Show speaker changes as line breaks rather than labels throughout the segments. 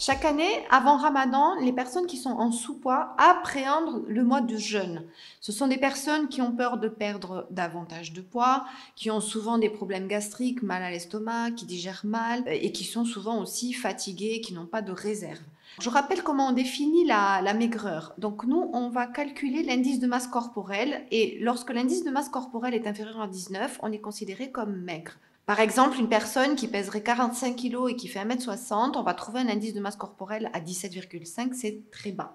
Chaque année, avant Ramadan, les personnes qui sont en sous-poids appréhendent le mois de jeûne. Ce sont des personnes qui ont peur de perdre davantage de poids, qui ont souvent des problèmes gastriques, mal à l'estomac, qui digèrent mal et qui sont souvent aussi fatiguées, qui n'ont pas de réserve. Je rappelle comment on définit la maigreur. Donc nous, on va calculer l'indice de masse corporelle et lorsque l'indice de masse corporelle est inférieur à 19, on est considéré comme maigre. Par exemple, une personne qui pèserait 45 kg et qui fait 1,60 m, on va trouver un indice de masse corporelle à 17,5, c'est très bas.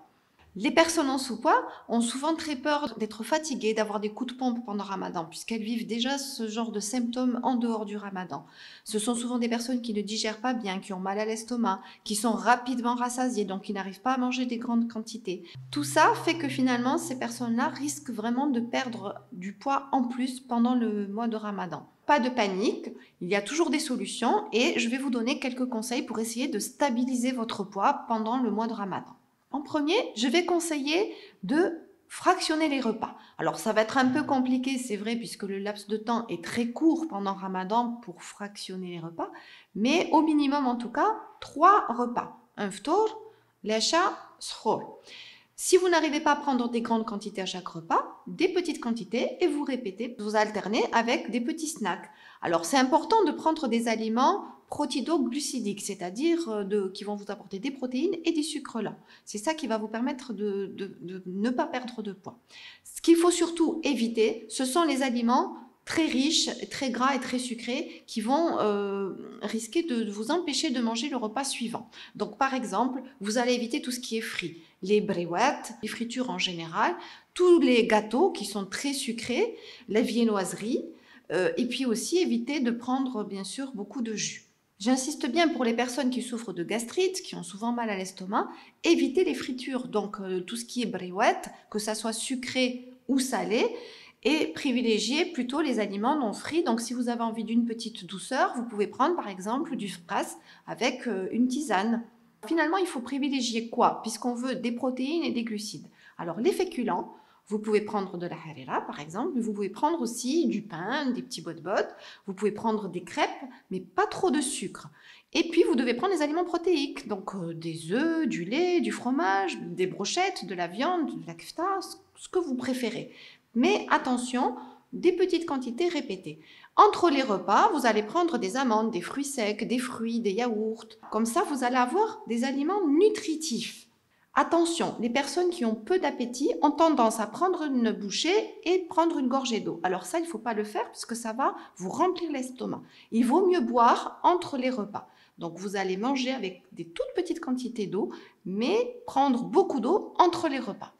Les personnes en sous-poids ont souvent très peur d'être fatiguées, d'avoir des coups de pompe pendant Ramadan, puisqu'elles vivent déjà ce genre de symptômes en dehors du Ramadan. Ce sont souvent des personnes qui ne digèrent pas bien, qui ont mal à l'estomac, qui sont rapidement rassasiées, donc qui n'arrivent pas à manger des grandes quantités. Tout ça fait que finalement, ces personnes-là risquent vraiment de perdre du poids en plus pendant le mois de Ramadan. Pas de panique, il y a toujours des solutions et je vais vous donner quelques conseils pour essayer de stabiliser votre poids pendant le mois de Ramadan. En premier, je vais conseiller de fractionner les repas. Alors ça va être un peu compliqué, c'est vrai, puisque le laps de temps est très court pendant Ramadan pour fractionner les repas, mais au minimum en tout cas, 3 repas. Un ftour, l'isha, sahur. Si vous n'arrivez pas à prendre des grandes quantités à chaque repas, des petites quantités et vous répétez, vous alternez avec des petits snacks. Alors c'est important de prendre des aliments protido-glucidiques, c'est-à-dire qui vont vous apporter des protéines et des sucres lents. C'est ça qui va vous permettre de ne pas perdre de poids. Ce qu'il faut surtout éviter, ce sont les aliments très riches, très gras et très sucrés qui vont risquer de vous empêcher de manger le repas suivant. Donc par exemple, vous allez éviter tout ce qui est frit, les bréouettes, les fritures en général, tous les gâteaux qui sont très sucrés, la viennoiserie, et puis aussi éviter de prendre bien sûr beaucoup de jus. J'insiste bien pour les personnes qui souffrent de gastrite, qui ont souvent mal à l'estomac, évitez les fritures, donc tout ce qui est bréouette, que ça soit sucré ou salé, et privilégiez plutôt les aliments non frits. Donc si vous avez envie d'une petite douceur, vous pouvez prendre par exemple du fraise avec une tisane. Finalement, il faut privilégier quoi? Puisqu'on veut des protéines et des glucides. Alors les féculents, vous pouvez prendre de la harira par exemple, mais vous pouvez prendre aussi du pain, des petits bot-bot, vous pouvez prendre des crêpes, mais pas trop de sucre. Et puis vous devez prendre des aliments protéiques, donc des œufs, du lait, du fromage, des brochettes, de la viande, de la kefta, ce que vous préférez. Mais attention, des petites quantités répétées. Entre les repas, vous allez prendre des amandes, des fruits secs, des fruits, des yaourts. Comme ça, vous allez avoir des aliments nutritifs. Attention, les personnes qui ont peu d'appétit ont tendance à prendre une bouchée et prendre une gorgée d'eau. Alors ça, il ne faut pas le faire puisque ça va vous remplir l'estomac. Il vaut mieux boire entre les repas. Donc vous allez manger avec des toutes petites quantités d'eau, mais prendre beaucoup d'eau entre les repas.